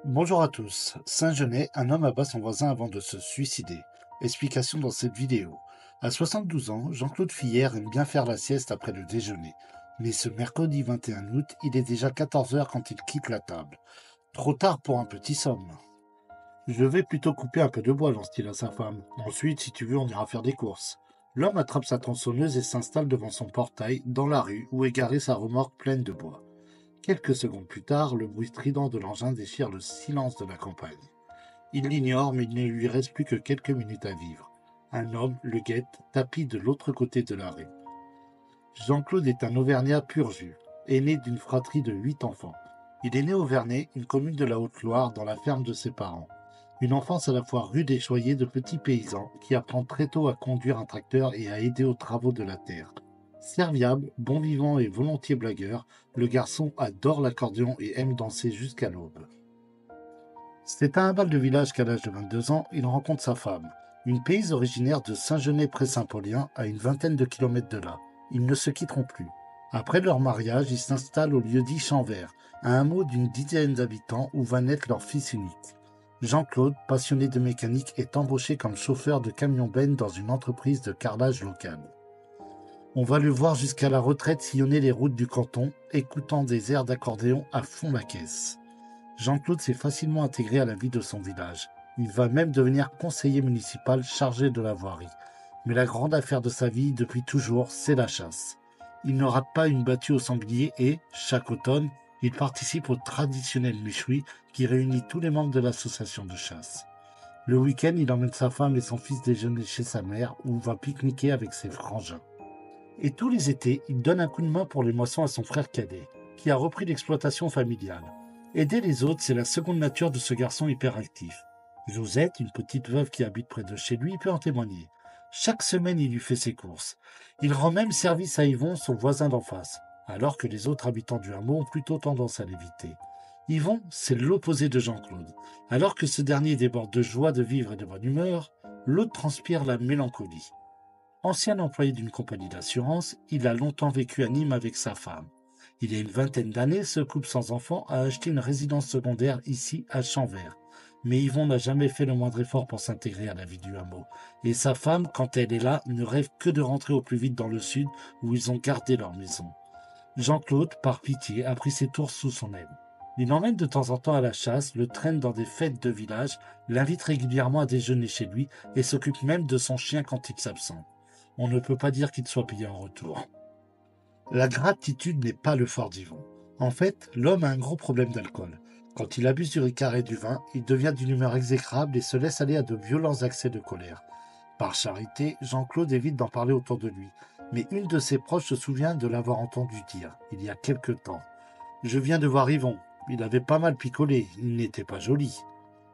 Bonjour à tous. Saint-Genès, un homme abat son voisin avant de se suicider. Explication dans cette vidéo. À 72 ans, Jean-Claude Fillère aime bien faire la sieste après le déjeuner. Mais ce mercredi 21 août, il est déjà 14 heures quand il quitte la table. Trop tard pour un petit somme. Je vais plutôt couper un peu de bois, lance-t-il à sa femme. Ensuite, si tu veux, on ira faire des courses. L'homme attrape sa tronçonneuse et s'installe devant son portail, dans la rue, où est garée sa remorque pleine de bois. Quelques secondes plus tard, le bruit strident de l'engin déchire le silence de la campagne. Il l'ignore, mais il ne lui reste plus que quelques minutes à vivre. Un homme le guette, tapi de l'autre côté de la rue. Jean-Claude est un Auvergnat pur jus, aîné d'une fratrie de 8 enfants. Il est né au Vernet, une commune de la Haute-Loire, dans la ferme de ses parents. Une enfance à la fois rude et choyée de petits paysans qui apprend très tôt à conduire un tracteur et à aider aux travaux de la terre. Serviable, bon vivant et volontiers blagueur, le garçon adore l'accordéon et aime danser jusqu'à l'aube. C'est à un bal de village qu'à l'âge de 22 ans, il rencontre sa femme, une payse originaire de Saint-Genès-près-Saint-Paulien, à une vingtaine de kilomètres de là. Ils ne se quitteront plus. Après leur mariage, ils s'installent au lieu-dit Champvert, un hameau d'une dizaine d'habitants où va naître leur fils unique. Jean-Claude, passionné de mécanique, est embauché comme chauffeur de camion-benne dans une entreprise de carrelage locale. On va le voir jusqu'à la retraite sillonner les routes du canton, écoutant des airs d'accordéon à fond la caisse. Jean-Claude s'est facilement intégré à la vie de son village. Il va même devenir conseiller municipal chargé de la voirie. Mais la grande affaire de sa vie, depuis toujours, c'est la chasse. Il ne rate pas une battue au sanglier et, chaque automne, il participe au traditionnel méchoui qui réunit tous les membres de l'association de chasse. Le week-end, il emmène sa femme et son fils déjeuner chez sa mère ou va pique-niquer avec ses frangins. Et tous les étés, il donne un coup de main pour les moissons à son frère cadet, qui a repris l'exploitation familiale. Aider les autres, c'est la seconde nature de ce garçon hyperactif. Josette, une petite veuve qui habite près de chez lui, peut en témoigner. Chaque semaine, il lui fait ses courses. Il rend même service à Yvon, son voisin d'en face, alors que les autres habitants du hameau ont plutôt tendance à l'éviter. Yvon, c'est l'opposé de Jean-Claude. Alors que ce dernier déborde de joie de vivre et de bonne humeur, l'autre transpire la mélancolie. Ancien employé d'une compagnie d'assurance, il a longtemps vécu à Nîmes avec sa femme. Il y a une vingtaine d'années, ce couple sans enfant a acheté une résidence secondaire ici à Champvert. Mais Yvon n'a jamais fait le moindre effort pour s'intégrer à la vie du hameau. Et sa femme, quand elle est là, ne rêve que de rentrer au plus vite dans le sud où ils ont gardé leur maison. Jean-Claude, par pitié, a pris ses tours sous son aile. Il l'emmène de temps en temps à la chasse, le traîne dans des fêtes de village, l'invite régulièrement à déjeuner chez lui et s'occupe même de son chien quand il s'absente. On ne peut pas dire qu'il soit payé en retour. La gratitude n'est pas le fort d'Yvon. En fait, l'homme a un gros problème d'alcool. Quand il abuse du ricard et du vin, il devient d'une humeur exécrable et se laisse aller à de violents accès de colère. Par charité, Jean-Claude évite d'en parler autour de lui, mais une de ses proches se souvient de l'avoir entendu dire, il y a quelque temps. Je viens de voir Yvon. Il avait pas mal picolé, il n'était pas joli.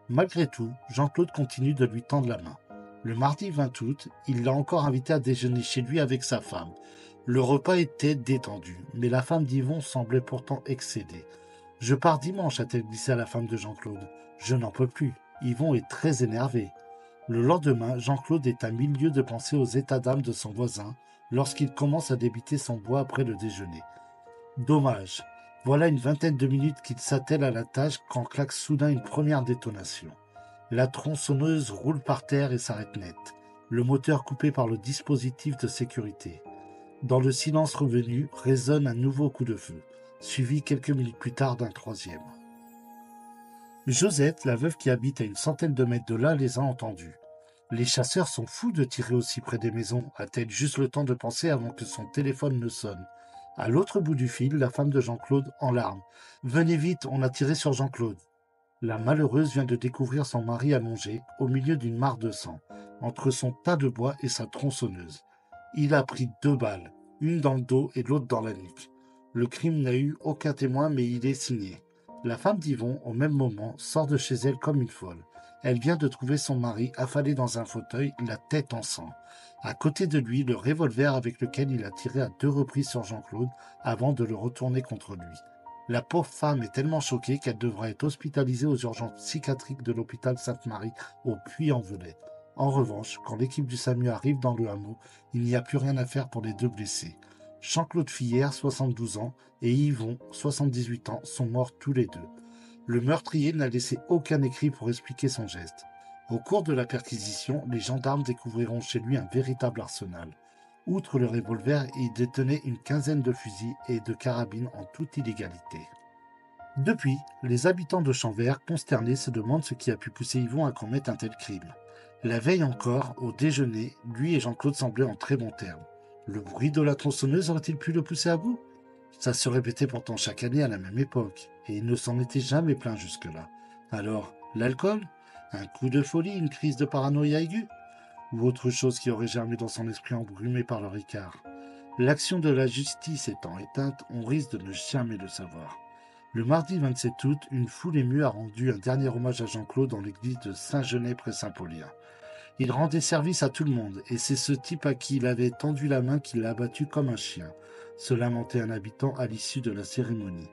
Malgré tout, Jean-Claude continue de lui tendre la main. Le mardi 20 août, il l'a encore invité à déjeuner chez lui avec sa femme. Le repas était détendu, mais la femme d'Yvon semblait pourtant excédée. Je pars dimanche, a-t-elle glissé à la femme de Jean-Claude. Je n'en peux plus. Yvon est très énervé. Le lendemain, Jean-Claude est à milieu de penser aux états d'âme de son voisin lorsqu'il commence à débiter son bois après le déjeuner. Dommage. Voilà une vingtaine de minutes qu'il s'attelle à la tâche quand claque soudain une première détonation. La tronçonneuse roule par terre et s'arrête net, le moteur coupé par le dispositif de sécurité. Dans le silence revenu résonne un nouveau coup de feu, suivi quelques minutes plus tard d'un troisième. Josette, la veuve qui habite à une centaine de mètres de là, les a entendus. Les chasseurs sont fous de tirer aussi près des maisons, a-t-elle juste le temps de penser avant que son téléphone ne sonne. À l'autre bout du fil, la femme de Jean-Claude en larmes. Venez vite, on a tiré sur Jean-Claude. La malheureuse vient de découvrir son mari allongé, au milieu d'une mare de sang, entre son tas de bois et sa tronçonneuse. Il a pris 2 balles, une dans le dos et l'autre dans la nuque. Le crime n'a eu aucun témoin, mais il est signé. La femme d'Yvon, au même moment, sort de chez elle comme une folle. Elle vient de trouver son mari affalé dans un fauteuil, la tête en sang. À côté de lui, le revolver avec lequel il a tiré à 2 reprises sur Jean-Claude avant de le retourner contre lui. La pauvre femme est tellement choquée qu'elle devra être hospitalisée aux urgences psychiatriques de l'hôpital Sainte-Marie au Puy-en-Velay. En revanche, quand l'équipe du SAMU arrive dans le hameau, il n'y a plus rien à faire pour les 2 blessés. Jean-Claude Fillère, 72 ans, et Yvon, 78 ans, sont morts tous les deux. Le meurtrier n'a laissé aucun écrit pour expliquer son geste. Au cours de la perquisition, les gendarmes découvriront chez lui un véritable arsenal. Outre le revolver, il détenait une quinzaine de fusils et de carabines en toute illégalité. Depuis, les habitants de Champvert, consternés, se demandent ce qui a pu pousser Yvon à commettre un tel crime. La veille encore, au déjeuner, lui et Jean-Claude semblaient en très bons termes. Le bruit de la tronçonneuse aurait-il pu le pousser à bout? Ça se répétait pourtant chaque année à la même époque, et il ne s'en était jamais plaint jusque-là. Alors, l'alcool? Un coup de folie, une crise de paranoïa aiguë? Ou autre chose qui aurait germé dans son esprit embrumé par le Ricard? L'action de la justice étant éteinte, on risque de ne jamais le savoir. Le mardi 27 août, une foule émue a rendu un dernier hommage à Jean-Claude dans l'église de Saint-Genès près Saint-Paulien. Il rendait service à tout le monde, et c'est ce type à qui il avait tendu la main qui l'a abattu comme un chien, se lamentait un habitant à l'issue de la cérémonie.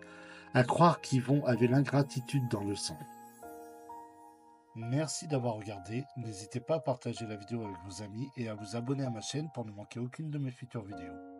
À croire qu'Yvon avait l'ingratitude dans le sang. Merci d'avoir regardé, n'hésitez pas à partager la vidéo avec vos amis et à vous abonner à ma chaîne pour ne manquer aucune de mes futures vidéos.